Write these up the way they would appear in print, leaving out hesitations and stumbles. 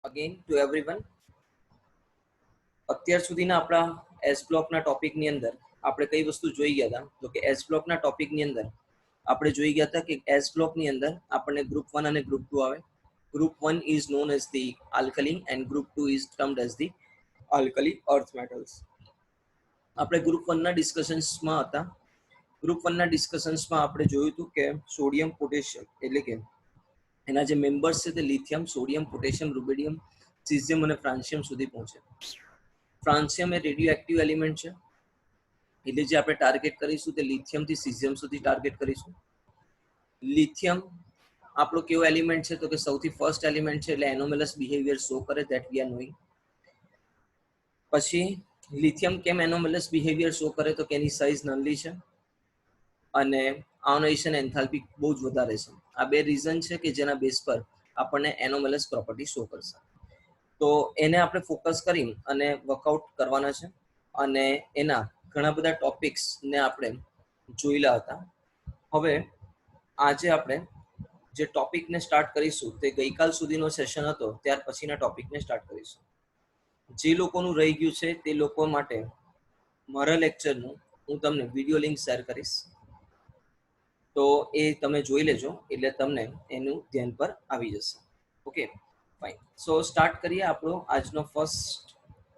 again to everyone. અત્યાર સુધીના આપણા એસ બ્લોકના ટોપિકની અંદર આપણે કઈ વસ્તુ જોઈ ગયા હતા તો કે એસ બ્લોકના ટોપિકની અંદર આપણે જોઈ ગયા હતા કે એસ બ્લોકની અંદર આપણને ગ્રુપ 1 અને ગ્રુપ 2 આવે. Group 1 is known as the alkali and group 2 is termed as the alkali earth metals. આપણે ગ્રુપ 1 ના ડિસ્કશન્સમાં હતા. ગ્રુપ 1 ના ડિસ્કશન્સમાં આપણે જોયું હતું કે સોડિયમ પોટેશિયમ એટલે કે એના જે મેમ્બર્સ છે તે લિથિયમ, સોડિયમ, પોટેશિયમ, રૂબેડિયમ, સીઝિયમ અને ફ્રાન્સિયમ સુધી પહોંચે. ફ્રાન્સિયમ એ રેડિયો એક્ટિવ એલિમેન્ટ છે એટલે જે આપણે ટાર્ગેટ કરીશું તે લિથિયમ થી સીઝિયમ સુધી ટાર્ગેટ કરીશું. લિથિયમ આપણો કેવો એલિમેન્ટ છે તો કે સૌથી ફર્સ્ટ એલિમેન્ટ છે એટલે એનોમેલસ બિહેવિયર શો કરે ધેટ વી આર નોઈંગ. પછી લિથિયમ કેમ એનોમેલસ બિહેવિયર શો કરે તો કે એની સાઇઝ નાની છે અને આયોનાઇઝેશન એન્થાલ્પી બહુ જ વધારે છે. આ બે રીઝન છે કે જેના બેઝ પર આપણને એનોમેલસ પ્રોપર્ટી શો કરશે. તો એને આપણે ફોકસ કરી અને વર્કઆઉટ કરવાના છે અને એના ઘણા બધા ટોપિક્સને આપણે જોયેલા હતા. હવે આજે આપણે જે ટોપિકને સ્ટાર્ટ કરીશું તે ગઈકાલ સુધીનો સેશન હતો ત્યાર પછીના ટોપિકને સ્ટાર્ટ કરીશું. જે લોકોનું રહી ગયું છે તે લોકો માટે મારા લેક્ચરનું હું તમને વિડીયો લિંક શેર કરીશ તો એ તમે જોઈ લેજો એટલે તમને એનું ધ્યાન પર આવી જશે. Okay fine. સો સ્ટાર્ટ કરીએ આપણો આજનો ફર્સ્ટ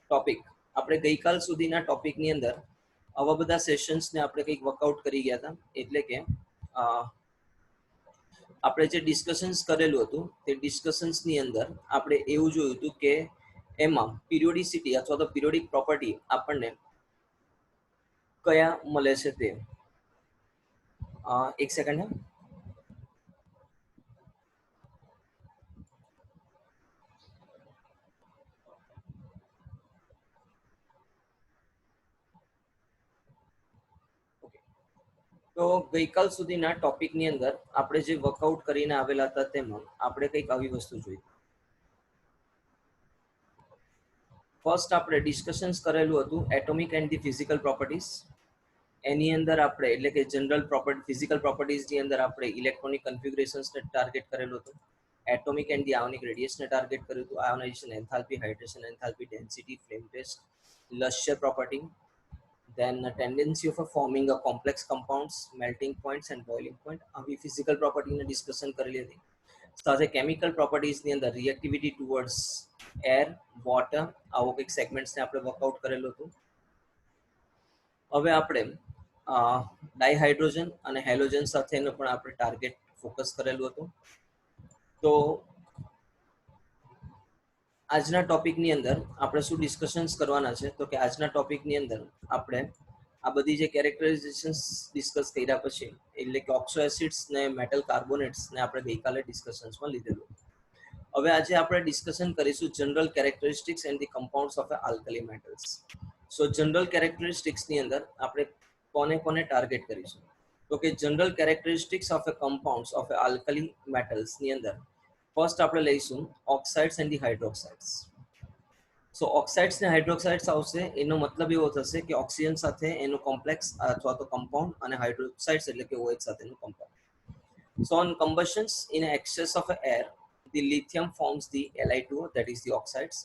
ટોપિક. આપણે ગઈકાલ સુધીના ટોપિકની અંદર આવા બધા સેશન્સને આપણે કંઈક વર્કઆઉટ કરી ગયા હતા. એટલે કે આપણે જે ડિસ્કશન્સ કરેલું હતું તે ડિસ્કશન્સની અંદર આપણે એવું જોયું હતું કે એમાં પિરિયોડિસિટી અથવા તો પિરિયોડિક પ્રોપર્ટી આપણને કયા મળે છે તે. એક સેકન્ડ. તો ગઈકાલ સુધીના ટોપિકની અંદર આપણે જે વર્કઆઉટ કરીને આવેલા હતા તેમાં આપણે કંઈક આવી વસ્તુ જોઈ. ફર્સ્ટ આપણે ડિસ્કશન્સ કરેલું હતું atomic and the physical properties. એની અંદર આપણે એટલે કે જનરલ પ્રોપર્ટી ફિઝિકલ પ્રોપર્ટીઝની અંદર આપણે ઇલેક્ટ્રોનિક કન્ફિગ્યુરેશન્સને ટાર્ગેટ કરેલું હતું. એટોમિક એન્ડ ધી આયોનિક રેડિયસને ટાર્ગેટ કર્યું હતું. Ionization enthalpy, hydration enthalpy, density, flame test, lustre property, then a tendency of forming a complex compounds, melting points and boiling point. આવી physical પ્રોપર્ટીને discussion કરેલી હતી. સાથે કેમિકલ પ્રોપર્ટીઝની અંદર રિએક્ટિવિટી ટુવર્ડ્સ એર, વોટર, આવો કંઈક સેગમેન્ટ્સને આપણે વર્કઆઉટ કરેલું હતું. હવે આપણે ડાયહાઇડ્રોજન અને હેલોજન સાથેનો પણ આપણે ટાર્ગેટ ફોકસ કરેલું હતું. તો આજના ટોપિકની અંદર આપણે શું ડિસ્કશન્સ કરવાના છે તો કે આજના ટોપિકની અંદર આપણે આ બધી જે કેરેક્ટરાઇઝેશન્સ ડિસ્કસ કર્યા પછી એટલે કે ઓક્સો એસિડ્સ ને મેટલ કાર્બોનેટ્સ ને આપણે ગઈકાલે ડિસ્કશન્સમાં લીધેલું. હવે આજે આપણે ડિસ્કશન કરીશું general characteristics and the compounds of alkali metals. So general કેરેક્ટરિસ્ટિક્સની અંદર આપણે કોને કોને ટાર્ગેટ કરીશું તો કે general characteristics of a compounds of alkali મેટલ્સની અંદર ફર્સ્ટ આપણે લઈશું ઓક્સાઇડ્સ એન્ડ ધી હાઇડ્રોક્સાઇડ્સ. સો ઓક્સાઇડ્સ ને હાઇડ્રોક્સાઇડ્સ આવશે એનો મતલબ એવો થશે કે ઓક્સિજન સાથે એનું કોમ્પ્લેક્સ અથવા તો કમ્પાઉન્ડ અને હાઇડ્રોક્સાઇડ્સ એટલે કે OH સાથેનું compound. So on combustions in excess of air the lithium forms the Li2O that is the oxides,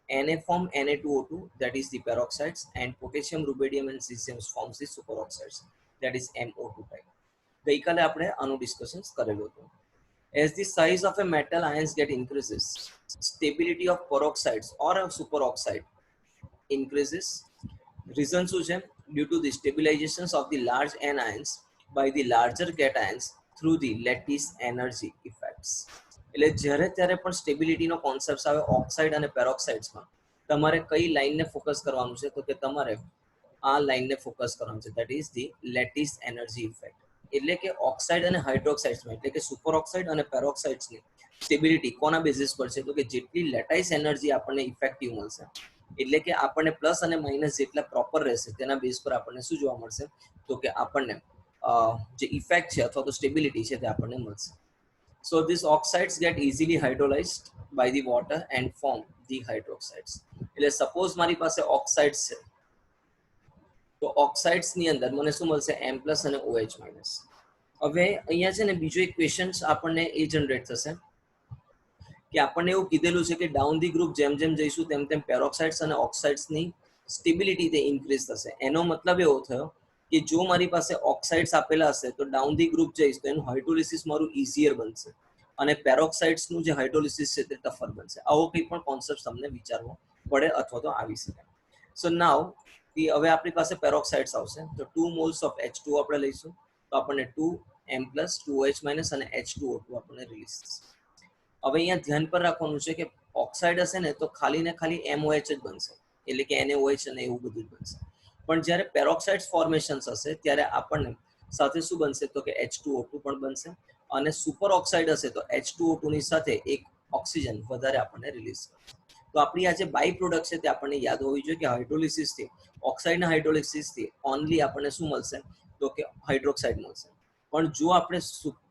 Na form Na2O2 that is the peroxides, and potassium, rubidium and cesium forms the superoxides that is MO2 type. ગઈકાલે આપણે આનું discussion કરેલું હતું. As the size of a metal ions get increases, stability of peroxides or a superoxide increases. Reason શું છે? Due to the stabilizations of the large anions by the larger cations through the lattice energy effects. એટલે જ્યારે ત્યારે પણ સ્ટેબિલિટીનો concept આવે oxide અને પેરોક્સાઇડ્સમાં તમારે કઈ લાઇનને ફોકસ કરવાનું છે તો કે તમારે આ લાઇનને ફોકસ કરવાનું છે that is the lattice energy effect. એટલે કે ઓક્સાઇડ અને હાઇડ્રોક્સાઇડ્સમાં એટલે કે સુપર ઓક્સાઇડ અને પેરોક્સાઇડ્સની સ્ટેબિલિટી કોના બેઝિસ પર છે તો કે જેટલી લેટાઇસ એનર્જી આપણને ઇફેક્ટિવ મળશે એટલે કે આપણને પ્લસ અને માઇનસ જેટલા પ્રોપર રહેશે તેના બેઝ પર આપણને શું જોવા મળશે તો કે આપણને જે ઇફેક્ટ છે અથવા તો સ્ટેબિલિટી છે તે આપણને મળશે. So these oxides get easily hydrolyzed by the water and form the hydroxides. એટલે સપોઝ મારી પાસે ઓક્સાઇડ્સ છે તો ઓક્સાઇડ્સ ની અંદર મને શું મળશે M+ અને OH-. હવે અહીંયા છે ને બીજો એક ક્વેશ્ચન આપણને એ જનરેટ થશે કે આપણને એવું કીધેલું છે કે ડાઉન ધી ગ્રુપ જેમ જેમ જઈશું તેમ તેમ પેરોક્સાઇડ્સ અને ઓક્સાઇડ્સની સ્ટેબિલિટી તે ઇન્ક્રીઝ થશે. એનો મતલબ એવો થયો કે જો મારી પાસે ઓક્સાઇડ્સ આપેલા હશે તો ડાઉન ધી ગ્રુપ જઈશ તો એનું હાઇડ્રોલિસિસ મારું ઇઝીયર બનશે અને પેરોક્સાઇડ્સનું જે હાઇડ્રોલિસિસ છે તે ટફર બનશે. આવો કંઈ પણ કોન્સેપ્ટ તમને વિચારવો પડે અથવા તો આવી શકે. સો નાવ હવે આપણી પાસે પેરોક્સાઇડ્સ આવશે તો 2 મોલ્સ ઓફ H2 આપણે લઈશું તો આપણને 2M પ્લસ 2OH માઇનસ અને H2O2 આપણને રિલીઝ થશે. હવે અહીંયા ધ્યાન પર રાખવાનું છે કે ઓક્સાઇડ હશે ને તો ખાલી ને ખાલી MOH જ બનશે, એટલે કે NaOH અને એવું બધું જ બનશે. પણ જ્યારે પેરોક્સાઇડ્સ ફોર્મેશન્સ હશે ત્યારે આપણને સાથે શું બનશે તો કે H2O2 પણ બનશે અને સુપર ઓક્સાઇડ હશે તો H2O2 ની સાથે એક ઓક્સિજન વધારે આપણને રિલીઝ કરશે. તો આપણી આ જે બાય પ્રોડક્ટ છે તે આપણને યાદ હોવી જોઈએ કે હાઇડ્રોલિસિસથી ઓક્સાઇડના હાઇડ્રોલિસિસથી ઓનલી આપણને શું મળશે તો કે હાઇડ્રોક્સાઇડ મળશે. પણ જો આપણે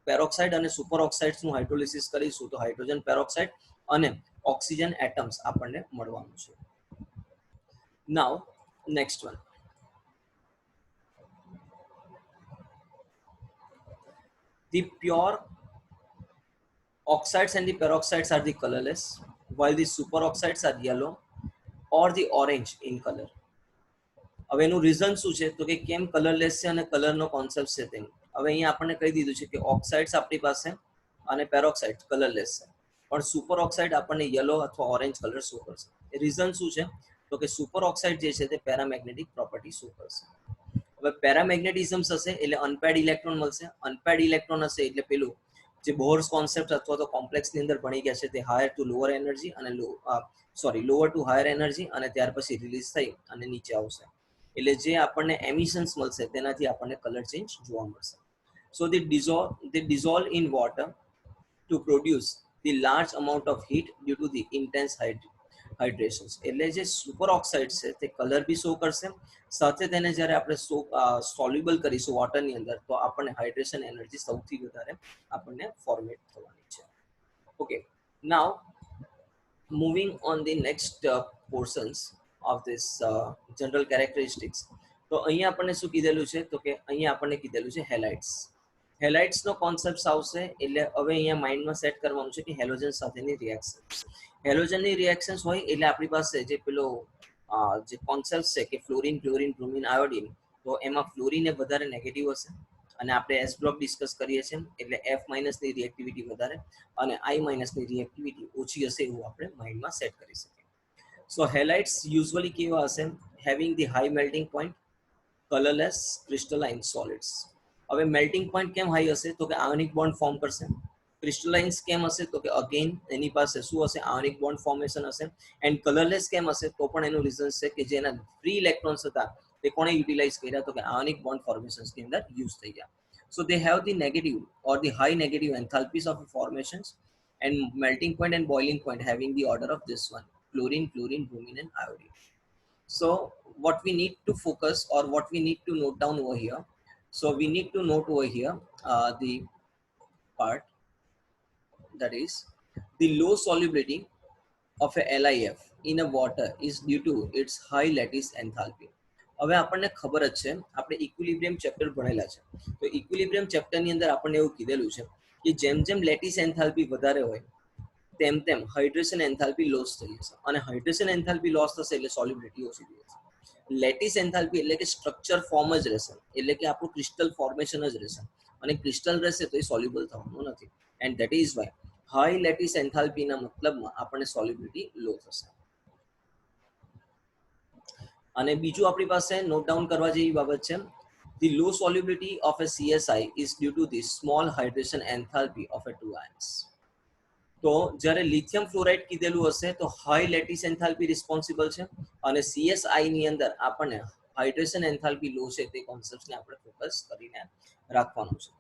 પેરોક્સાઇડ અને સુપર ઓક્સાઇડ્સનું હાઇડ્રોલિસિસ કરીશું તો હાઇડ્રોજન પેરોક્સાઇડ અને ઓક્સિજન એટમ્સ આપણને મળવાનું છે. Now next one, the pure oxides and the peroxides are the colorless while the superoxides are yellow or the orange in color. હવે એનું રીઝન શું છે તો કે કેમ કલરલેસ છે અને કલરનો કોન્સેપ્ટ છે તેમ. હવે અહીંયા આપણને કહી દીધું છે કે ઓક્સાઇડ્સ આપણી પાસે અને પેરોક્સાઇડ કલરલેસ છે પણ સુપર ઓક્સાઇડ આપણને યલો અથવા ઓરેન્જ કલર શો કરશે. રીઝન શું છે તો કે સુપર ઓક્સાઇડ જે છે તે પેરામેગ્નેટિક પ્રોપર્ટી શો કરશે. હવે પેરામેગ્નેટિઝમ હશે એટલે અનપેડ ઇલેક્ટ્રોન મળશે, અનપેડ ઇલેક્ટ્રોન હશે એટલે પેલું જે બોર્સ કોન્સેપ્ટ અથવા તો કોમ્પ્લેક્સની અંદર ભણી ગયા છે તે હાયર ટુ લોઅર એનર્જી અને લોઅર ટુ હાયર એનર્જી અને ત્યાર પછી રિલીઝ થઈ અને નીચે આવશે. એટલે જે આપણને એમિશન્સ મળશે તેનાથી આપણને કલર ચેન્જ જોવા મળશે. સો they dissolve in water to produce the large amount of heat due to the intense hydration. એટલે જે સુપર ઓક્સાઇડ છે તે કલર બી શો કરશે, સાથે તેને જ્યારે આપણે સોલ્યુબલ કરીશું વોટરની અંદર તો આપણને હાઇડ્રેશન એનર્જી સૌથી વધારે આપણને ફોર્મેટ થવાની છે. Okay, now moving on the next portions of this general characteristics. તો અહીંયા આપણને શું કીધેલું છે તો કે અહીંયા આપણને કીધેલું છે હેલાઇટ્સ. હેલાઇટ્સનો કોન્સેપ્ટ આવશે એટલે હવે અહીંયા માઇન્ડમાં સેટ કરવાનું છે કે હેલોજન સાથેની રિએક્શન. હેલોજનની રિએક્શન્સ હોય એટલે આપણી પાસે જે પેલો જે કોન્સેપ્ટ છે કે ફ્લોરિન, ક્લોરિન, બ્રોમિન, આયોડિન, તો એમાં ફ્લોરિન એ વધારે નેગેટિવ હશે અને આપણે એસ બ્લોક ડિસ્કસ કરીએ છીએ એટલે F માઇનસની રિએક્ટિવિટી વધારે અને I માઇનસની રિએક્ટિવિટી ઓછી હશે એવું આપણે માઇન્ડમાં સેટ કરી શકીએ. સો હેલાઇટ્સ યુઝ્યુઅલી કેવા હશે? Having the high melting point, colourless, crystalline solids. હવે મેલ્ટિંગ પોઈન્ટ કેમ હાઈ હશે તો કે આયોનિક બોન્ડ ફોર્મ કરશે. ક્રિસ્ટલાઇન્સ કેમ હશે તો કે અગેન એની પાસે શું હશે? આયોનિક બોન્ડ ફોર્મેશન હશે. એન્ડ કલરલેસ કેમ હશે તો પણ એનું રીઝન છે કે જેના ફ્રી ઇલેક્ટ્રોન્સ હતા તે કોણે યુટિલાઇઝ કર્યા તો કે આયોનિક બોન્ડ ફોર્મેશન્સની અંદર યુઝ થઈ ગયા. So they have the negative or the high negative enthalpies of formations and melting point and boiling point having the order of this one: chlorine, fluorine, bromine and iodine. So what we need to focus or what we need to note down over here, so we need to note over here the part that is the low solubility of a LIF in a water is due to its high lattice enthalpy. હવે આપણને ખબર જ છે, આપણે equilibrium chapter ભણેલા છે તો equilibrium ચેપ્ટરની અંદર આપણને એવું કીધેલું છે કે જેમ જેમ લેટિસ એન્થાલ્પી વધારે હોય તેમ તેમ હાઇડ્રેશન એન્થાલ્પી લોસ થઈ જશે અને હાઇડ્રેશન એન્થાલ્પી લોસ થશે એટલે સોલ્યુબિલિટી ઓછી થઈ જશે. લેટિસ એન્થાલ્પી એટલે કે સ્ટ્રક્ચર ફોર્મ જ રહેશે, એટલે કે આપણું ક્રિસ્ટલ ફોર્મેશન જ રહેશે અને ક્રિસ્ટલ રહેશે તો એ સોલ્યુબલ થવાનું નથી. And that is why high lattice એન્થાલ્પીના મતલબમાં આપણને સોલ્યુબિલિટી લો થશે. અને બીજું આપણી પાસે નોટ ડાઉન કરવા જેવી બાબત છે, the low solubility of a CSI is due to the small hydration enthalpy of a 2 ions. તો જ્યારે લિથિયમ ફ્લોરાઇડ કીધેલું હશે તો હાઈ લેટિસ એન્થાલ્પી રિસ્પોન્સિબલ છે અને CSI ની અંદર આપણને હાઇડ્રેશન એન્થાલ્પી લો છે તે કોન્સેપ્ટને આપણે ફોકસ કરીને રાખવાનું છે.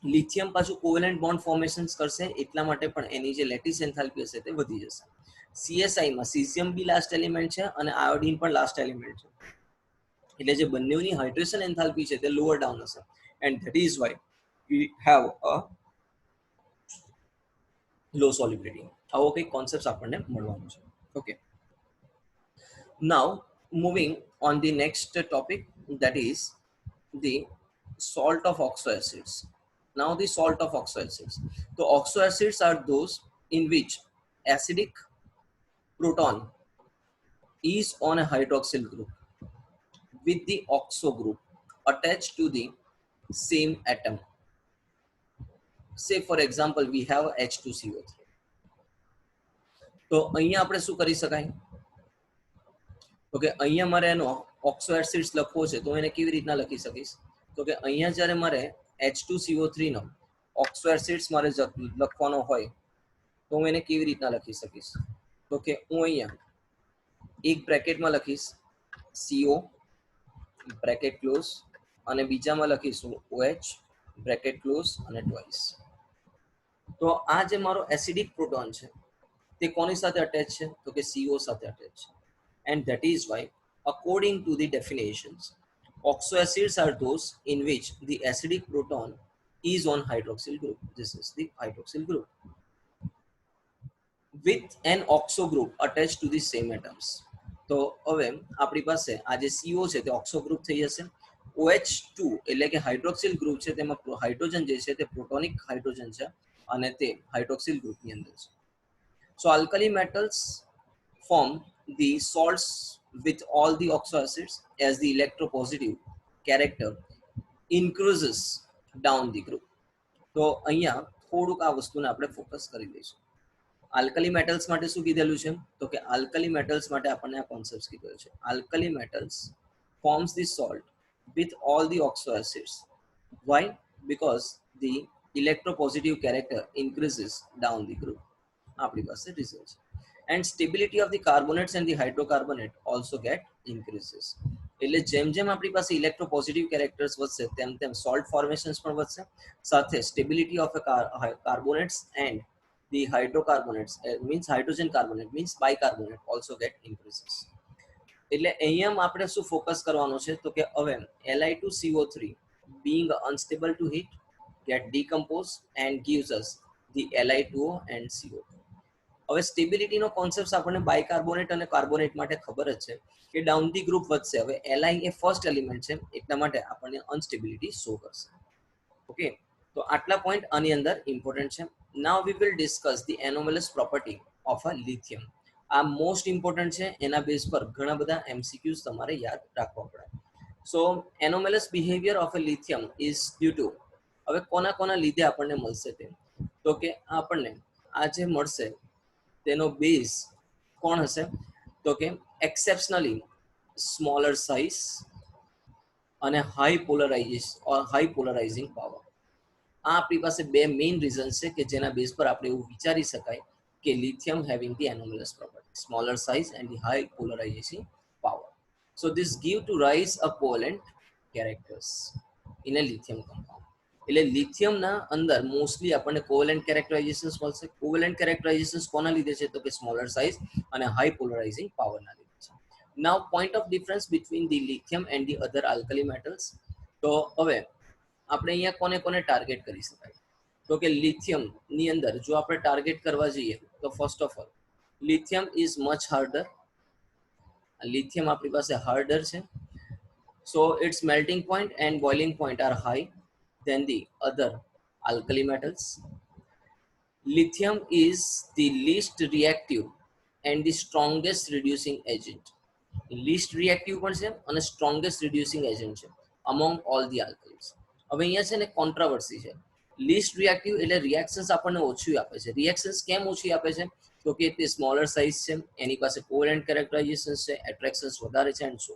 લિથિયમ પાછું કોવેલેન્ટ બોન્ડ ફોર્મેશન્સ કરશે એટલા માટે પણ એની જે લેટિસ એન્થાલ્પી હશે તે વધી જશે. CSI માં સીઝિયમ બી લાસ્ટ એલિમેન્ટ છે અને આયોડિન પણ લાસ્ટ એલિમેન્ટ છે એટલે જે બંનેની હાઇડ્રેશન એન્થાલ્પી છે તે લોઅર ડાઉન હશે and that is why we have a low solubility. આવો કંઈક કોન્સેપ્ટ આપણને મળવાનું છે. Okay, now moving on the next topic that is the salt of oxo acids. Now the salt of oxo acids. So oxo acids are those in which acidic proton is on a hydroxyl group with the oxo group attached to the same atom. Say for example we have H2CO3. તો અહીંયા આપણે શું કરી શકાય? તો કે અહીંયા મારે એનો ઓક્સો એસિડ્સ લખવો છે તો એને કેવી રીતના લખી શકીશ? તો કે અહીંયા જ્યારે મારે H2CO3 નો ઓક્સો એસિડ્સ મારે લખવાનો હોય તો હું એને કેવી રીતના લખી શકીશ? તો કે હું અહીંયા એક બ્રેકેટમાં લખીશ CO બ્રેકેટ ક્લોઝ અને બીજામાં લખીશું OH બ્રેકેટ ક્લોઝ અને ટ્વાઇસ. તો આ જે મારો એસિડિક પ્રોટોન છે તે કોની સાથે અટેચ છે? તો કે CO સાથે અટેચ છે. And that is why, according to the definitions, oxoacids are those in which the acidic proton is on hydroxyl group. This is the hydroxyl group with an oxo group attached to the same atoms. તો હવે આપણી પાસે આ જે CO છે તે oxo group થઈ જશે. OH2 એટલે કે હાઇડ્રોક્સિલ ગ્રુપ છે તેમાં હાઇડ્રોજન જે છે તે પ્રોટોનિક હાઇડ્રોજન છે અને તે હાઇડ્રોક્સિલ ગ્રુપની અંદર છે. So alkali metals form the salts with all the oxo acids as the electropositive character increases down the group. તો અહીંયા થોડુંક આ વસ્તુને આપણે ફોકસ કરી લઈશું. આલ્કલી મેટલ્સ માટે શું કીધેલું છે? તો કે આલ્કલી મેટલ્સ માટે આપણને આ કોન્સેપ્ટ કીધેલો છે. Alkali metals forms the salt with all the oxo acids. Why? Because the electropositive character increases down the group. આપણી પાસે રીઝન છે. And stability of the carbonates and the hydrocarbonate also get increases. એટલે જેમ જેમ આપણી પાસે ઇલેક્ટ્રોપોઝિટિવ characters વધશે તેમ તેમ સોલ્ટ ફોર્મેશન્સ પણ વધશે, સાથે stability of carbonates and the hydrocarbons means hydrogen carbonate means bicarbonate also get increases. એટલે અહીંયા આપણે શું ફોકસ કરવાનો છે? તો કે હવે Li2CO3 being unstable to heat get decomposed and gives us the Li2O and CO2. હવે સ્ટેબિલિટીનો કોન્સેપ્ટ આપણને બાયકાર્બોનેટ અને કાર્બોનેટ માટે ખબર જ છે કે ડાઉન ધી ગ્રુપ વધશે. હવે Li એ ફર્સ્ટ એલિમેન્ટ છે એટલા માટે આપણને અનસ્ટેબિલિટી શો કરશે. ઓકે, તો આટલા પોઈન્ટ આની અંદર ઇમ્પોર્ટન્ટ છે. Now we will discuss the anomalous property of a lithium. આ મોસ્ટ ઇમ્પોર્ટન્ટ છે, એના બેઝ પર ઘણા બધા MCQs તમારે યાદ રાખવા પડે. સો anomalous behavior of a lithium is due to, હવે કોના કોના લીધે આપણને મળશે તે? તો કે આપણને આ જે મળશે તેનો બેઝ કોણ હશે? તો કે exceptionally smaller size અને high polarizing power. આ આપણી પાસે બે મેઇન રીઝન છે કે જેના બેઝ પર આપણે એવું વિચારી શકાય કે lithium having the anomalous property, smaller size and the high polarizing power. So this give to rise a covalent characters in a lithium compound. એટલે લિથિયમના અંદર મોસ્ટલી આપણને કોવેલેન્ટ કેરેક્ટરાઇઝેશન્સ મળશે. કોવેલેન્ટ કેરેક્ટરાઇઝેશન્સ કોના લીધે છે? તો કે સ્મોલર સાઇઝ અને હાઈ પોલરાઇઝિંગ પાવરના લીધે છે. Now point of difference between the lithium and the other alkali metals. તો હવે આપણે અહીંયા કોને કોને ટાર્ગેટ કરી શકાય? તો કે લિથિયમની અંદર જો આપણે ટાર્ગેટ કરવા જઈએ તો first of all lithium is much harder. Lithium આપણી પાસે હાર્ડર છે. So its melting point and boiling point are high than the other alkali metals. Lithium is the least reactive and the strongest reducing agent. Least reactive પણ છે અને strongest reducing agent છે among all the alkalis. હવે અહીંયા છે ને controversy છે. List reactive એટલે રિએક્શન્સ આપણને ઓછું આપે છે. રિએક્શન્સ કેમ ઓછી આપે છે? તો કે તે સ્મોલર સાઇઝ છે, એની પાસે કોવેલેન્ટ કેરેક્ટરાઇઝેશન્સ છે, એટ્રેક્શન્સ વધારે છે એન્ડ સો.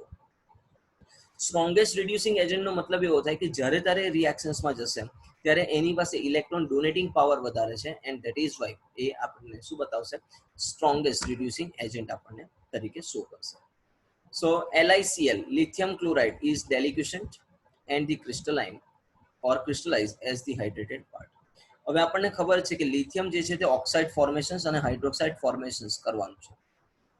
સ્ટ્રોંગેસ્ટ રિડ્યુસિંગ એજન્ટનો મતલબ એવો થાય કે જ્યારે તારે રિએક્શન્સમાં જશે ત્યારે એની પાસે ઇલેક્ટ્રોન ડોનેટિંગ પાવર વધારે છે એન્ડ ધેટ ઇઝ વાય એ આપણને શું બતાવશે? સ્ટ્રોંગેસ્ટ રિડ્યુસિંગ એજન્ટ આપણને તરીકે શો કરશે. સો LiCl, lithium chloride, is deliquescent and the crystalline or crystallized as the hydrated part. હવે આપણને ખબર છે કે લિથિયમ જે છે તે ઓક્સાઇડ ફોર્મેશન્સ અને હાઇડ્રોક્સાઇડ ફોર્મેશન્સ કરવાનું છે.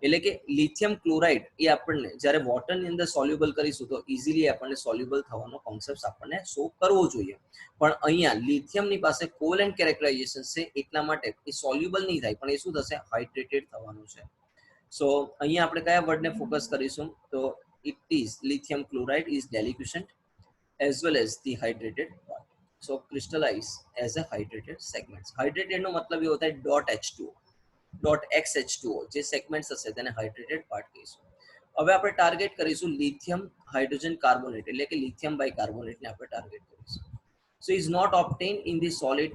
એટલે કે લિથિયમ ક્લોરાઇડ એ આપણને જ્યારે વોટરની અંદર સોલ્યુબલ કરીશું તો ઇઝીલી આપણને સોલ્યુબલ થવાનો કોન્સેપ્ટ આપણને શો કરવો જોઈએ. પણ અહીંયા લિથિયમની પાસે કોવેલેન્ટ કેરેક્ટરાઇઝેશન છે એટલા માટે એ સોલ્યુબલ નહીં થાય પણ એ શું થશે? હાઇડ્રેટેડ થવાનું છે. સો અહીંયા આપણે કયા વર્ડને ફોકસ કરીશું? તો it is lithium chloride is deliquescent as well as the hydrated part. so crystallize as a hydrated segments. Hydrated નો મતલબ એ હોતા है dot H2O dot x H2O જે સેગમેન્ટ્સ હશે તેને હાઇડ્રેટેડ પાર્ટ કહીશું. હવે આપણે ટાર્ગેટ કરીશું લિથિયમ હાઇડ્રોજન કાર્બોનેટ એટલે કે લિથિયમ બાયકાર્બોનેટને આપણે ટાર્ગેટ કરીશું. So is not obtained in the solid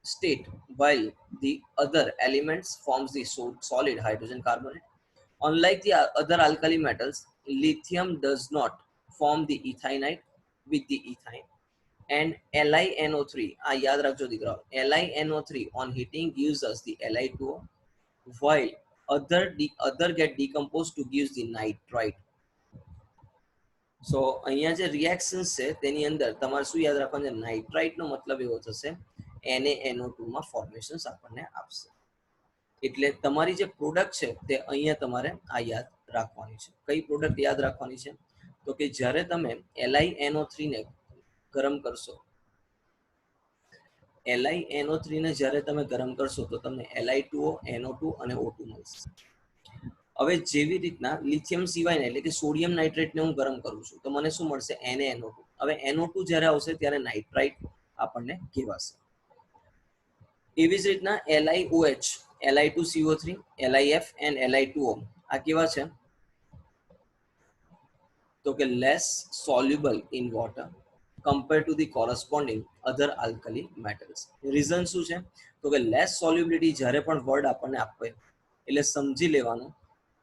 state while the other elements forms the solid hydrogen carbonate. Unlike the other alkali metals, lithium does not form the ethanite with the ethine, and LiNO3 આ યાદ રાખજો દીકરાઓ, LiNO3 on heating gives us the Li2O, while other get decomposed to gives the nitrite. સો અહીંયા જે reactions છે તેની અંદર તમારે શું યાદ રાખવાનું છે, નાઇટ્રાઇટ નો મતલબ એવો થશે NaNO2 માં ફોર્મેશન્સ આપણને આપશે. એટલે તમારી જે પ્રોડક્ટ છે તે અહીંયા તમારે આ યાદ રાખવાની છે. કઈ પ્રોડક્ટ યાદ રાખવાની છે, તો કે જ્યારે તમે LiNO3 ને ગરમ કરશો, LiNO3 ને જ્યારે તમે ગરમ કરશો તો તમને Li2O, NO2 અને O2 મળશે. હવે જેવી રીતના લિથિયમ સિવાયને એટલે કે સોડિયમ નાઇટ્રેટને હું ગરમ કરું છું તો મને શું મળશે, NaNO2. હવે NO2 જ્યારે આવશે ત્યારે નાઇટ્રાઇટ આપણને કહેવાશે. એવી જ રીતના LiOH, Li2CO3, LiF and Li2O આ કેવા છે, તો કે less soluble in water compared to the corresponding other alkali metals. Reason શું છે, તો કે લેસ સોલ્યુબિલિટી જ્યારે પણ વર્ડ આપણને આપે એટલે સમજી લેવાનું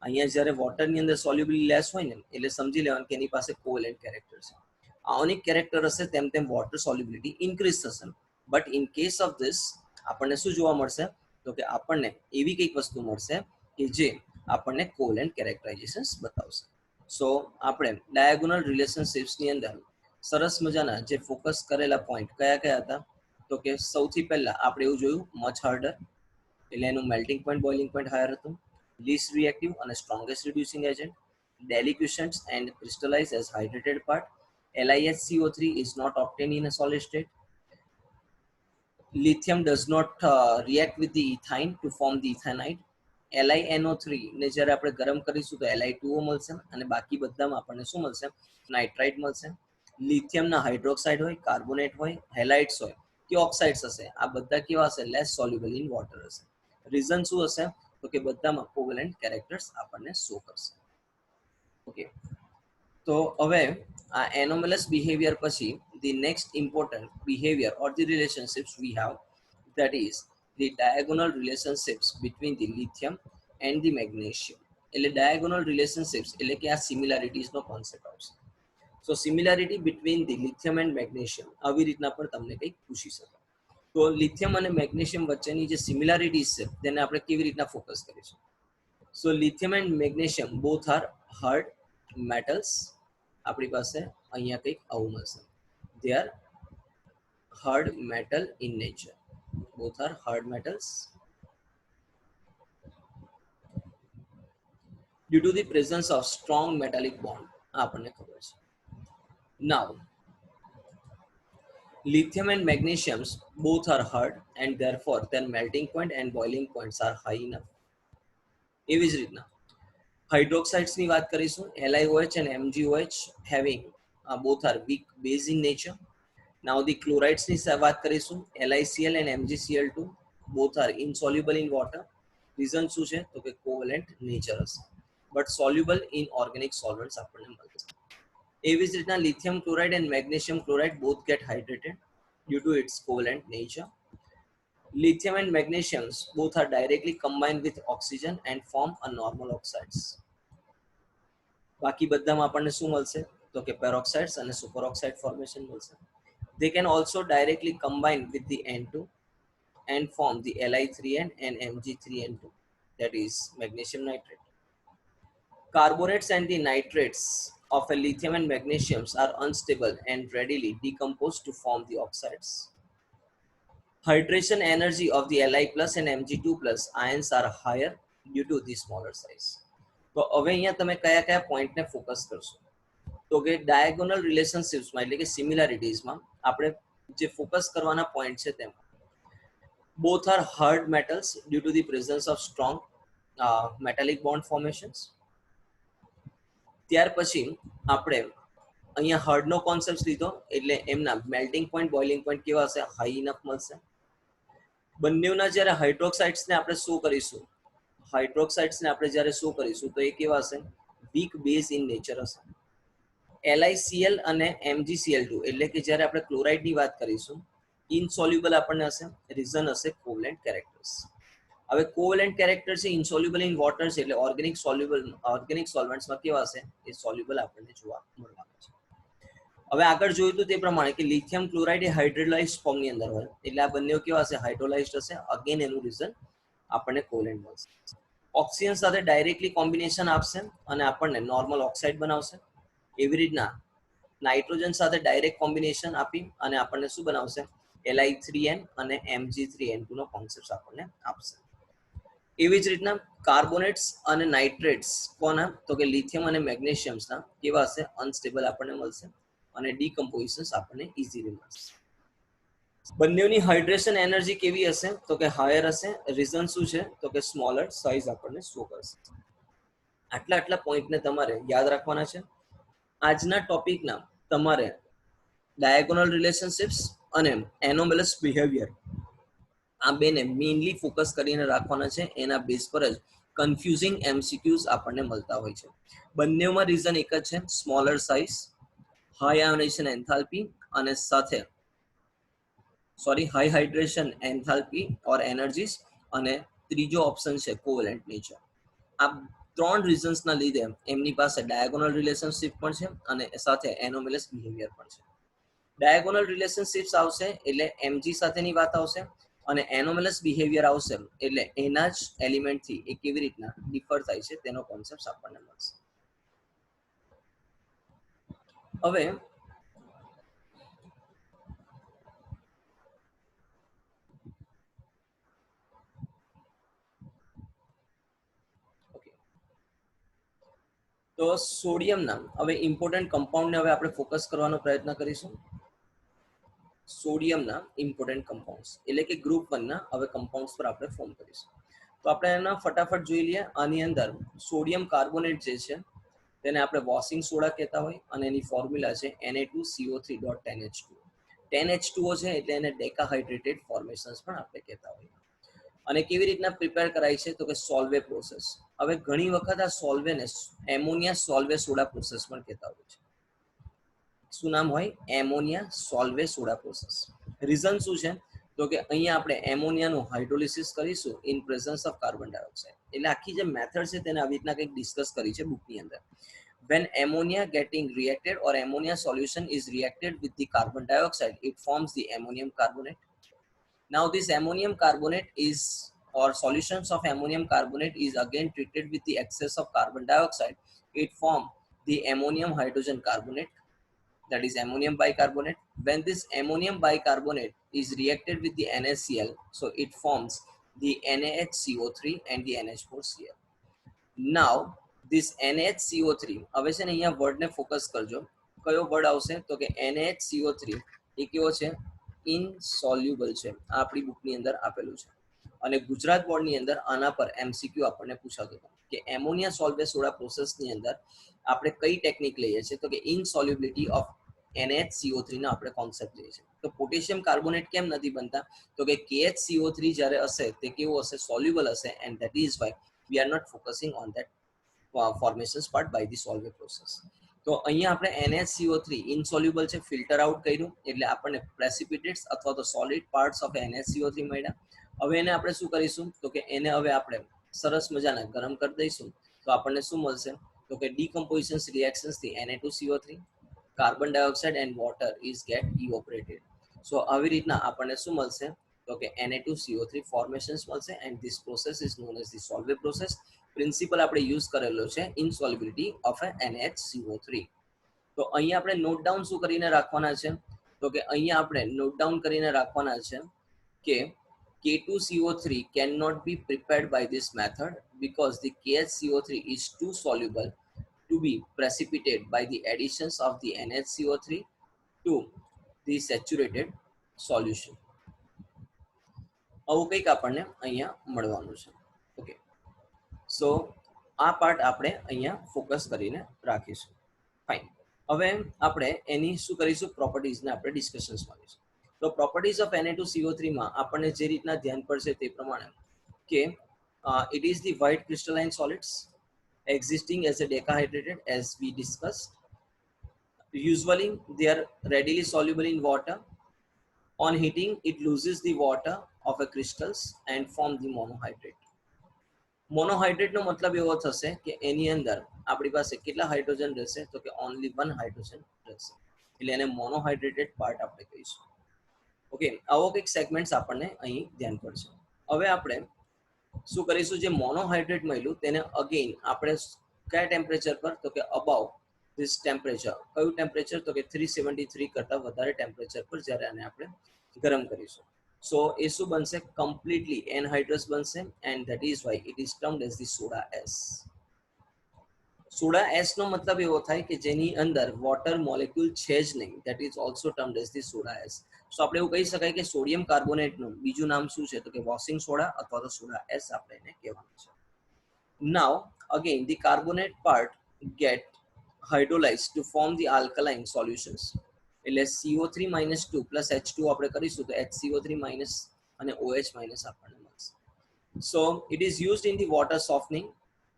અહીંયા જ્યારે વોટરની અંદર સોલ્યુબિલિટી લેસ હોય ને એટલે સમજી લેવાનું કે એની પાસે કોવેલેન્ટ કેરેક્ટર છે. આયોનિક કેરેક્ટર હશે તેમ તેમ વોટર સોલ્યુબિલિટી ઇન્ક્રીઝ થશે. But in case of this આપણને શું જોવા મળશે, તો કે આપણને એવી કંઈક વસ્તુ મળશે કે જે આપણને કોવેલેન્ટ કેરેક્ટરાઇઝેશન્સ બતાવશે. સો આપણે ડાયાગોનલ રિલેશનશિપ્સની અંદર સરસ મજાના જે ફોકસ કરેલા પોઈન્ટ કયા કયા હતા, તો કે સૌથી પહેલા આપણે એવું જોયું મચ હાર્ડર એટલે એનું melting point boiling point higher હતું, least reactive and strongest reducing agent, deliquescence and crystallize as hydrated part, LiHCO3 is not obtained in a solid state, lithium does not react with the ethine to form the ethanite, LiNO3 ને જ્યારે આપણે ગરમ કરીશું તો Li2O મળશે અને બાકી બધામાં આપણને શું મળશે, નાઇટ્રાઇટ મળશે. લિથિયમના હાઇડ્રોક્સાઇડ હોય, કાર્બોનેટ હોય, હેલાઇટ્સ હોય કે ઓક્સાઇડ્સ હશે, આ બધા કેવા હશે, લેસ સોલ્યુબલ ઇન વોટર હશે. રીઝન શું હશે, તો કે બધામાં કોવેલેન્ટ કેરેક્ટર્સ આપણને શો કરશે. ઓકે, તો હવે આ એનોમલસ બિહેવિયર પછી the next important behavior or the relationships we have, that is the diagonal relationships between the lithium and the magnesium. એટલે diagonal relationships એટલે કે આ similarities નો concept આવશે. So similarity between the lithium and magnesium આવી રીતના પણ તમને કંઈક પૂછી શકે. તો લિથિયમ અને મેગ્નેશિયમ વચ્ચેની જે સિમિલારિટીઝ છે તેને આપણે કેવી રીતના ફોકસ કરીશું. So lithium and magnesium both are hard metals. આપણી પાસે અહીંયા કંઈક આવું મળશે, they are hard metal in nature, both are hard metals due to the presence of strong metallic bond. આપણને ખબર છે. Now lithium and magnesium both are hard and therefore their melting point and boiling points are high enough. એવી જ રીતના હાઇડ્રોક્સાઇડ્સ ની વાત કરીશું, LiOH and MgOH having both are weak base in nature. Now the chlorides ની વાત કરીશું, LiCl and MgCl2 both are insoluble in water. Reason શું છે, તો કે covalent nature હશે, but soluble in organic solvents આપણને મળશે. એવી જ રીતના lithium chloride and magnesium chloride both get hydrated due to its covalent nature. Lithium and magnesium both are directly combined with oxygen and form a normal oxides. બાકી બધામાં આપણને શું મળશે, તો કે peroxides અને superoxide formation મળશે. They can also directly combine with the N2 and form the Li3N and Mg3N2, that is magnesium nitrate. Carbonates and the nitrates of a lithium and magnesium are unstable and readily decomposed to form the oxides. Hydration energy of the Li plus and Mg2 plus ions are higher due to the smaller size. તો હવે અહીંયા તમે કયા કયા પોઈન્ટને focus કરશો, તો કે ડાયગોનલ રિલેશનશિપ્સમાં એટલે કે સિમિલારિટીઝમાં આપણે જે ફોકસ કરવાના પોઈન્ટ છે તેમાં both are hard metals due to the presence of strong metallic bond formations. ત્યાર પછી આપણે અહીંયા હર્ડનો કોન્સેપ્ટ લીધો એટલે એમના મેલ્ટિંગ પોઈન્ટ બોઇલિંગ પોઈન્ટ કેવા હશે, હાઈ ઇનફ મળશે. બંનેના જ્યારે હાઇડ્રોક્સાઇડ્સને આપણે શો કરીશું, હાઇડ્રોક્સાઇડ્સને આપણે જ્યારે શો કરીશું તો એ કેવા હશે, વીક બેઝ ઇન નેચર હશે. LiCl અને MgCl2 એટલે કે જ્યારે આપણે ક્લોરાઇડની વાત કરીશું, ઇનસોલ્યુબલ આપણને હશે, રીઝન હશે કોવેલેન્ટ કેરેક્ટર્સ. હવે કોવેલેન્ટ કેરેક્ટર છે ઇનસોલ્યુબલ ઇન વોટર છે એટલે ઓર્ગેનિક સોલ્વન્ટ્સમાં કેવા હશે, એ સોલ્યુબલ આપણને જોવા મળવાના છે. હવે આગળ જોયું હતું તે પ્રમાણે કે લિથિયમ ક્લોરાઇડ એ હાઇડ્રોલાઇઝ્ડ ફોર્મની અંદર હોય એટલે આ બંને કેવા હશે, હાઇડ્રોલાઇઝ્ડ હશે. અગેન એનું રીઝન આપણને કોવેલેન્ટ મળશે. ઓક્સિજન સાથે ડાયરેક્ટલી કોમ્બિનેશન આપશે અને આપણને નોર્મલ ઓક્સાઇડ બનાવશે. એવી રીતના નાઇટ્રોજન સાથે ડાયરેક્ટ કોમ્બિનેશન આપી અને આપણને શું બનાવશે, Li3n અને Mg3n2 નો કોન્સેપ્ટ આપણને આપશે. એવી જ રીતના કાર્બોનેટ્સ અને નાઇટ્રેટ્સ કોના, તો કે લિથિયમ અને મેગ્નેશિયમ્સના કેવા હશે, અનસ્ટેબલ આપણને મળશે અને ડીકમ્પોઝિશન આપણને ઇઝીલી મળશે. બંનેની હાઇડ્રેશન એનર્જી કેવી હશે, તો કે હાયર હશે. રીઝન શું છે, તો કે સ્મોલર સાઇઝ આપણને શો કરશે. આટલા પોઈન્ટને તમારે યાદ રાખવાના છે. આજના ટોપિકના તમારે ડાયાગોનલ રિલેશનશિપ્સ અને એનોમલસ બિહેવિયર આ બેને મેઇનલી ફોકસ કરીને રાખવાના છે. એના બેઝ પર જ કન્ફ્યુઝિંગ MCQs આપણને મળતા હોય છે. બંનેમાં રીઝન એક જ છે, smaller size, high ionisation enthalpy અને સાથે હાઈ હાઇડ્રેશન એન્થાલ્પી ઓર એનર્જીસ, અને ત્રીજો ઓપ્શન છે કોવેલેન્ટ નેચર. આ 3 રીઝન્સના લીધે એમની પાસે ડાયાગોનલ રિલેશનશિપ પણ છે અને સાથે એનોમલસ બિહેવિયર પણ છે. ડાયાગોનલ રિલેશનશિપ્સ આવશે એટલે Mg સાથેની વાત આવશે અને એનોમલસ બિહેવિયર આવશે એટલે એના જ એલિમેન્ટથી એ કેવી રીતના ડિફર થાય છે તેનો કોન્સેપ્ટ આપણને મળશે. હવે તો સોડિયમના હવે ઇમ્પોર્ટન્ટ કમ્પાઉન્ડને હવે આપણે ફોકસ કરવાનો પ્રયત્ન કરીશું. સોડિયમના ઇમ્પોર્ટન્ટ કમ્પાઉન્ડ્સ એટલે કે ગ્રુપ 1 ના હવે કમ્પાઉન્ડ્સ પર આપણે ફોર્મ કરીશું. તો આપણે એના ફટાફટ જોઈ લઈએ. આની અંદર સોડિયમ કાર્બોનેટ જે છે તેને આપણે વોશિંગ સોડા કહેતા હોય અને એની ફોર્મ્યુલા છે Na2CO3.10H2. 10H2O છે એટલે એને ડેકાહાઇડ્રેટેડ ફોર્મેશન્સ પણ આપણે કહેતા હોઈએ. અને કેવી રીતના પ્રિપેર કરાય છે, તો કે સોલ્વે પ્રોસેસ. હવે ઘણી વખત આ સોલ્વેને એમોનિયા સોલ્વે સોડા પ્રોસેસ પણ કહેતા હોય છે. શું નામ હોય, એમોનિયા સોલ્વે સોડા પ્રોસેસ. રીઝન શું છે, તો કે અહીંયા આપણે એમોનિયાનું હાઇડ્રોલિસિસ કરીશું in presence of carbon dioxide. એટલે આખી જે મેથડ છે તેને આવી રીતના કંઈક ડિસ્કસ કરી છે બુકની અંદર. When ammonia getting reacted or ammonia solution is reacted with the carbon dioxide, it forms the ammonium carbonate. Now this ammonium carbonate is, or solutions of ammonium carbonate is again treated with the excess of carbon dioxide. It forms the ammonium hydrogen carbonate, that is ammonium bicarbonate. When this ammonium bicarbonate is reacted with the NaCl, so it forms the NaHCO3 and the NH4Cl. Now this NaHCO3, હવે છે ને અહીંયા વર્ડને focus કરજો. કયો word આવશે, તો કે NaHCO3 એ કેવો છે, ઇનસોલ્યુબલ છે. આ આપણી બુકની અંદર આપેલું છે અને ગુજરાત બોર્ડની અંદર આના પર MCQ આપણને પૂછાતો હતો કે એમોનિયા સોલ્વે સોડા પ્રોસેસની અંદર આપણે કઈ ટેકનિક લઈએ છીએ, તો કે ઇનસોલ્યુબિલિટી ઓફ NaHCO3 ના આપણે કોન્સેપ્ટ લઈએ છીએ. તો પોટેશિયમ કાર્બોનેટ કેમ નથી બનતા, તો કે KHCO3 જ્યારે હશે તે કેવું હશે, સોલ્યુબલ હશે, and that is Y we are not focusing on that formations part by the solvay process. તો અહીંયા આપણે NaCO3 ઇનસોલ્યુબલ છે, ફિલ્ટર આઉટ કર્યું એટલે આપણને પ્રેસિપિટેટ્સ અથવા તો સોલિડ પાર્ટ્સ ઓફ NaCO3 મળ્યા. હવે એને આપણે શું કરીશું, તો કે એને હવે આપણે સરસ મજાના ગરમ કરી દઈશું તો આપણને શું મળશે, તો કે ડીકમ્પોઝિશન રિએક્શન્સ થી Na2CO3, carbon dioxide and water is get evaporated. So આવી રીતના આપણને શું મળશે, તો કે Na2CO3 ફોર્મેશન્સ મળશે and this process is known as the Solvay process. Principle આપણે યુઝ કરેલો છે ઇનસોલ્યુબિલિટી ઓફ NaHCO3. તો અહીંયા આપણે નોટ ડાઉન શું કરીને રાખવાના છે, તો કે અહીંયા આપણે નોટ ડાઉન કરીને રાખવાના છે કે K2CO3 cannot be prepared by this method because the KHCO3 is too soluble to be precipitated by the additions of the NaCO3 to the saturated solution. આવું કંઈક આપણને અહીંયા મળવાનું છે. ઓકે, સો આ પાર્ટ આપણે અહીંયા ફોકસ કરીને રાખીશું. ફાઇન. હવે આપણે એની શું કરીશું, પ્રોપર્ટીઝને આપણે ડિસ્કશન્સમાં લઈશું. તો પ્રોપર્ટીઝ ઓફ Na2CO3 માં આપણને જે રીતના ધ્યાન પડશે તે પ્રમાણે કે it is the white crystalline solids existing as a decahydrated as we discussed. Usually they are readily soluble in water. On heating it loses the water of a crystals and form the monohydrate. મોનોહાઇડ્રેટ નો મતલબ એવો થશે કે એની અંદર આપણી પાસે કેટલા hydrogen રહેશે, તો કે ઓનલી 1 હાઇડ્રોજન રહેશે, એટલે એને મોનોહાઇડ્રેટેડ પાર્ટ આપણે કહીશું. ઓકે, આવો કંઈક સેગમેન્ટ્સ આપણને અહીં ધ્યાન પડશે. હવે આપણે શું કરીશું, જે મોનોહાઇડ્રેટ મળ્યું તેને અગેન આપણે કયા ટેમ્પરેચર પર, તો કે અબાઉ ધીસ ટેમ્પરેચર. કયું ટેમ્પરેચર, તો કે 373 કરતા વધારે ટેમ્પરેચર પર જ્યારે આને આપણે ગરમ કરીશું. સો એ શું બનશે, કમ્પ્લીટલી એનહાઇડ્રસ બનશે, and that is why it is termed as the soda ash. Soda ash નો મતલબ એવો થાય કે જેની અંદર વોટર મોલેક્યુલ છે જ નહીં, that is also termed as the soda ash. So આપણે એવું કહી શકાય કે સોડિયમ કાર્બોનેટનું બીજું નામ શું છે, તો કે વોશિંગ સોડા અથવા તો સોડા એસ આપણે એને કહેવાનું છે. Now again the carbonate part get hydrolyzed to form the alkaline solutions. એટલે CO3-2 plus H2 આપણે કરીશું તો HCO3- અને OH- આપણને મળશે. So it is used in the water softening,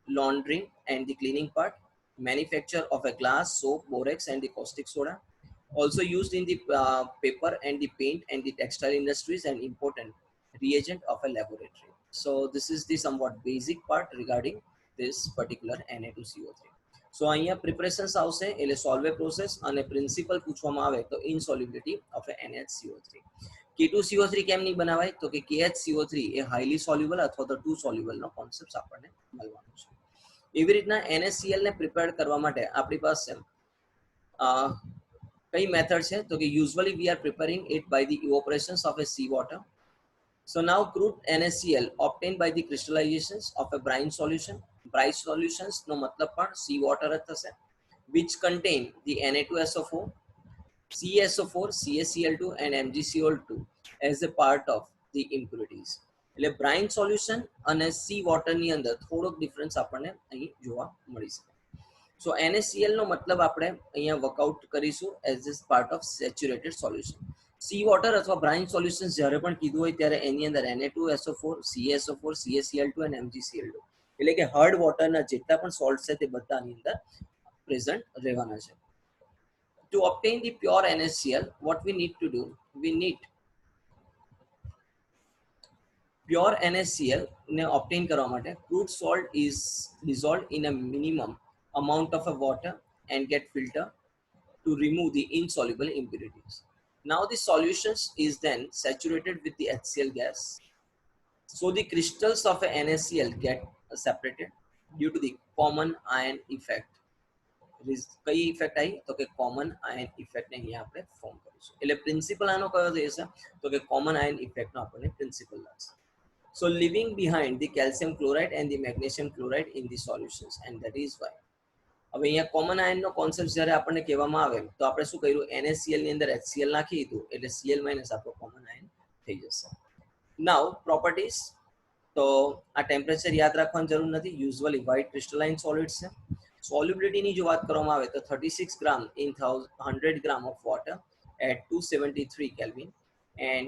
laundering and the cleaning part, manufacture of a glass, soap, borax and the caustic soda. Also used in the paper and the paint and the textile industries and important reagent of a laboratory. So this is the somewhat basic part regarding this particular Na2CO3. સો અહીંયા preparations આવશે એટલે સોલ્વે process, અને principal પૂછવામાં આવે તો ઇનસોલ્યુબિલિટી of NaCO3. K2CO3 કેમ નહીં બનાવાય, તો કે KHCO3 એ હાઈલી સોલ્યુબલ અથવા તો ટુ સોલ્યુબલનો કોન્સેપ્ટ આપણને મળવાનો છે. એવી રીતના NaCl ને પ્રિપેર કરવા માટે આપણી પાસે કઈ મેથડ છે, તો કે usually we are preparing it by the evaporations of a sea water. So now crude NaCl obtained by the crystallizations of a brine solution. Brine solutions no matlab પણ sea water જ થશે, which contain the Na2SO4, CSO4, CaCl2 and MgCl2 as a part of the impurities. એટલે brine solution અને sea water ની અંદર થોડોક difference આપણને અહીં જોવા મળી શકે. સો NaCl નો મતલબ આપણે અહીંયા વર્કઆઉટ કરીશું as a part of saturated solution. C water અથવા બ્રાઇન સોલ્યુશન જ્યારે પણ કીધું હોય ત્યારે એની અંદર Na2SO4, CaSO4, CaCl2 અને MgCl2 એટલે કે હાર્ડ વોટરના જેટલા પણ સોલ્ટ છે તે બધાની અંદર પ્રેઝન્ટ રહેવાના છે. To obtain the pure NaCl, what we need to do, we need pure NaCl ને obtain કરવા માટે crude salt is dissolved in a minimum amount of a water and get filtered to remove the insoluble impurities. Now the solutions is then saturated with the HCl gas. So the crystals of a NaCl get separated due to the common ion effect. કઈ effect આવી, તો કે common ion ઇફેક્ટને અહીંયા આપણે form કરીશું. એટલે principal આનો કયો થશે, તો કે કોમન આયન ઇફેક્ટનો આપણને પ્રિન્સિપલ લાગશે. So leaving behind the calcium chloride and the magnesium chloride in the solutions, and that is why. હવે અહીંયા કોમન આયનનો કોન્સેપ્ટ જ્યારે આપણને કહેવામાં આવે તો આપણે શું કર્યું, NaCl ની અંદર HCl નાખી દીધું એટલે Cl- આપણો કોમન આયન થઈ જશે. નાઉ પ્રોપર્ટીઝ, તો આ ટેમ્પરેચર યાદ રાખવાની જરૂર નથી, યુઝ્યુઅલી વ્હાઇટ ક્રિસ્ટલાઇન સોલિડ્સ છે. સોલ્યુબિલિટીની જો વાત કરવામાં આવે તો 36 gram in 100 gram of water at 273 Kelvin, and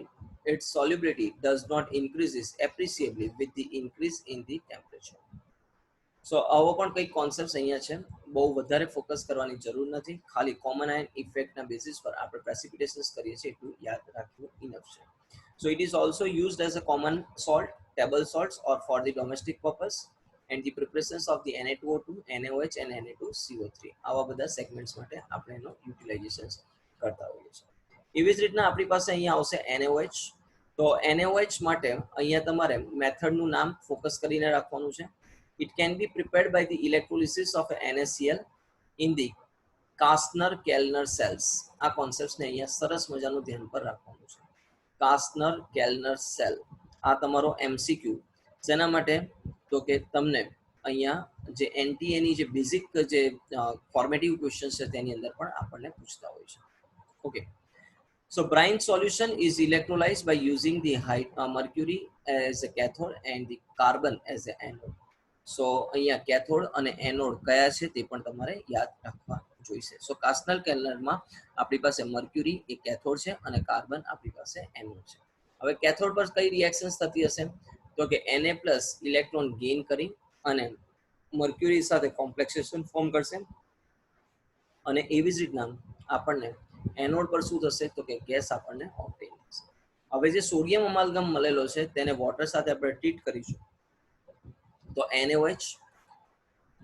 its solubility does not increases appreciably with the increase in the temperature. સો આવો પણ કંઈક કોન્સેપ્ટ અહીંયા છે, બહુ વધારે ફોકસ કરવાની જરૂર નથી, ખાલી કોમન આયન ઇફેક્ટના બેસિસ પર આપણે પ્રેસિપિટેશન્સ કરીએ છીએ એટલું યાદ રાખવું ઇનફ છે. So it is also used as a common salt, table salts or for the domestic purpose and the preparations of the Na2O2, NaOH and Na2CO3 આવા બધા સેગમેન્ટ્સ માટે આપણે એનો યુટિલાઇઝેશન કરતા હોઈએ છીએ. એવી જ રીતના આપણી પાસે અહીંયા આવશે NaOH. તો NaOH માટે અહીંયા તમારે મેથડનું નામ ફોકસ કરીને રાખવાનું છે. It can be prepared by the electrolysis of NaCl in the Kastner-Kellner cells. આ કોન્સેપ્ટને અહીંયા સરસ મજાનું ધ્યાન પર રાખવાનું છે. Kastner-Kellner cell આ તમારો MCQ જેના માટે, તો કે તમને અહીંયા જે NTA ની જે બેઝિક જે ફોર્મેટિવ ક્વેશ્ચન્સ છે તેની અંદર પણ આપણને પૂછતા હોય છે. Okay, so brine solution is electrolyzed by using the mercury as a cathode and the carbon as a anode. સો અહીંયા કેથોડ અને એનોડ કયા છે તે પણ તમારે યાદ રાખવા જોઈશે. સો કાર્સ્નલ કેલરમાં આપણી પાસે મર્ક્યુરી એ કેથોડ છે અને કાર્બન આપણી પાસે એનોડ છે. હવે કેથોડ પર કઈ રિએક્શન્સ થતી હશે તો કે Na+ ઇલેક્ટ્રોન ગેઇન કરી અને મર્ક્યુરી સાથે કોમ્પ્લેક્સેશન ફોર્મ કરશે અને એવી જ રીતના આપણને એનોડ પર શું થશે તો કે ગેસ આપણને ઓબ્ટેન થશે. હવે જે સોડિયમ અમાલ્ગમ મળેલો છે તેને વોટર સાથે આપણે ટ્રીટ કરીશું તો NaOH,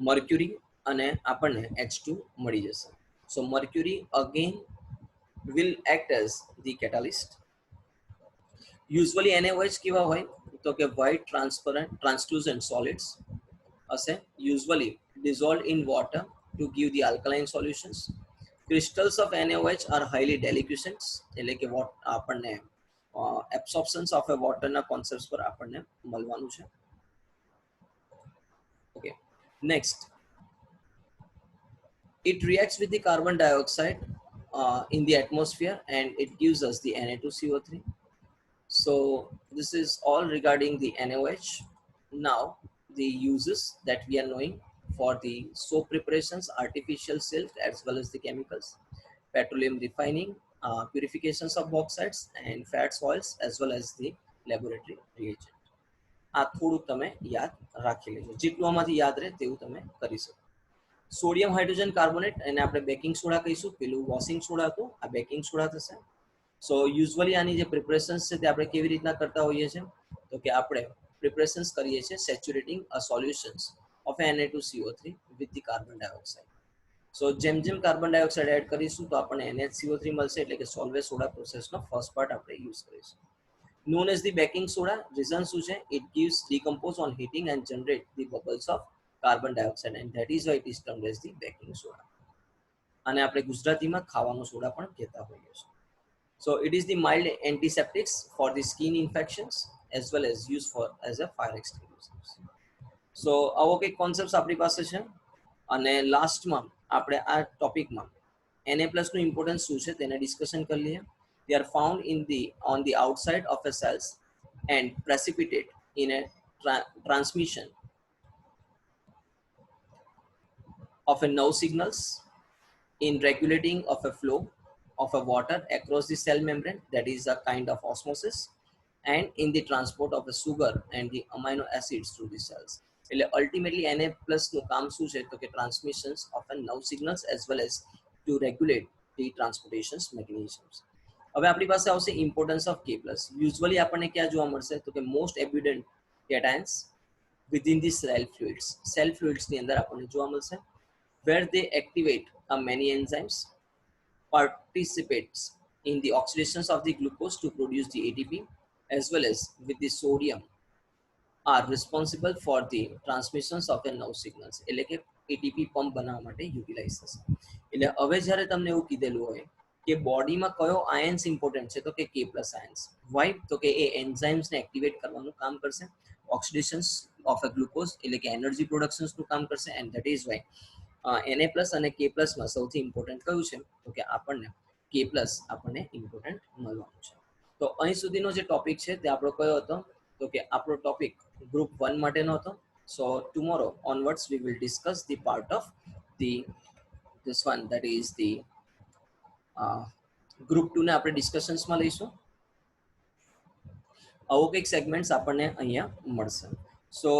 મર્ક્યુરી અને આપણને H2 મળી જશે. So mercury again will act as the catalyst. Usually NaOH કેવા હોય તો કે white transparent translucent solids હશે, usually dissolved in water to give the alkaline solutions. Crystals of NaOH are highly deliquescent એટલે કે આપણને absorptions of a water ના concepts પર આપણને મળવાનું છે. Okay, next it reacts with the carbon dioxide in the atmosphere and it gives us the Na2CO3. So this is all regarding the NaOH. Now the uses that we are knowing for the soap preparations, artificial silk as well as the chemicals, petroleum refining, purifications of bauxites and fats oils as well as the laboratory reagent. આ થોડું તમે યાદ રાખી લેજો, જેટલું આમાંથી યાદ રહે તેવું તમે કરી શકો. સોડિયમ હાઇડ્રોજન કાર્બોનેટ એને આપણે બેકિંગ સોડા કહીશું, પેલું વોશિંગ સોડા હતું, આ બેકિંગ સોડા થશે. સો યુઝ્યુઅલી આની જે પ્રિપરેશન્સ છે તે આપણે કેવી રીતના કરતા હોઈએ છીએ તો કે આપણે પ્રિપરેશન્સ કરીએ છીએ saturating a solutions of Na2CO3 with the carbon dioxide. So જેમ જેમ કાર્બન ડાયોક્સાઇડ એડ કરીશું તો આપણને NaCO3 મળશે, એટલે કે સોલ્વે સોડા પ્રોસેસનો ફર્સ્ટ પાર્ટ આપણે યુઝ કરીશું. Known as the baking soda, reason શું છે? It gives decompose on heating and generate the bubbles of carbon dioxide and that is why it is termed as the baking soda. અને આપણે ગુજરાતીમાં ખાવાનો soda પણ કહેતા હોઈએ છીએ. So it is the mild antiseptics for the skin infections as well as used for as a fire extinguishers. So આવો કંઈક કોન્સેપ્ટ આપણી પાસે છે અને લાસ્ટમાં આપણે આ ટોપિકમાં Na+ નું ઇમ્પોર્ટન્સ શું છે તેને ડિસ્કશન કરી લઈએ. They are found on the outside of a cells and precipitate in a transmission of a nerve signals in regulating of a flow of a water across the cell membrane, that is a kind of osmosis, and in the transport of a sugar and the amino acids through the cells. એટલે ultimately Na+ નું કામ શું છે તો કે transmissions of a nerve signals as well as to regulate the transportations mechanisms. હવે આપણી પાસે આવશે ઇમ્પોર્ટન્સ ઓફ K+. યુઝ્યુઅલી આપણને ક્યાં જોવા મળશે તો કે most abundant cations within the cell fluids. Cell fluids ની અંદર આપણને જોવા મળશે where they activate many enzymes, participates in the oxidations of the glucose to produce the ATP as well as with the sodium are responsible for the transmissions of the nerve signals. એટલે કે ATP pump બનાવવા માટે utilise થશે. એટલે હવે જ્યારે તમને એવું કીધેલું હોય કે બોડીમાં કયો આયન્સ ઇમ્પોર્ટન્ટ છે તો કે K+ આયન્સ. વાય તો કે એ એન્ઝાઇમ્સને એક્ટિવેટ કરવાનું કામ કરશે, ઓક્સિડેશન્સ ઓફ અ ગ્લુકોઝ એટલે કે એનર્જી પ્રોડક્શન્સનું કામ કરશે and that is Y Na+ અને K+ માં સૌથી ઇમ્પોર્ટન્ટ કયું છે તો કે આપણને K+ આપણને ઇમ્પોર્ટન્ટ મળવાનું છે. તો અહીં સુધીનો જે ટોપિક છે તે આપણો કયો હતો તો કે આપણો ટોપિક ગ્રુપ 1 માટેનો હતો. So tomorrow onwards we will discuss the part of the this one, that is the group 2 ને આપણે ડિસ્કશન્સમાં લઈશું. આવો કંઈક સેગમેન્ટ્સ આપણને અહીંયા મળશે. સો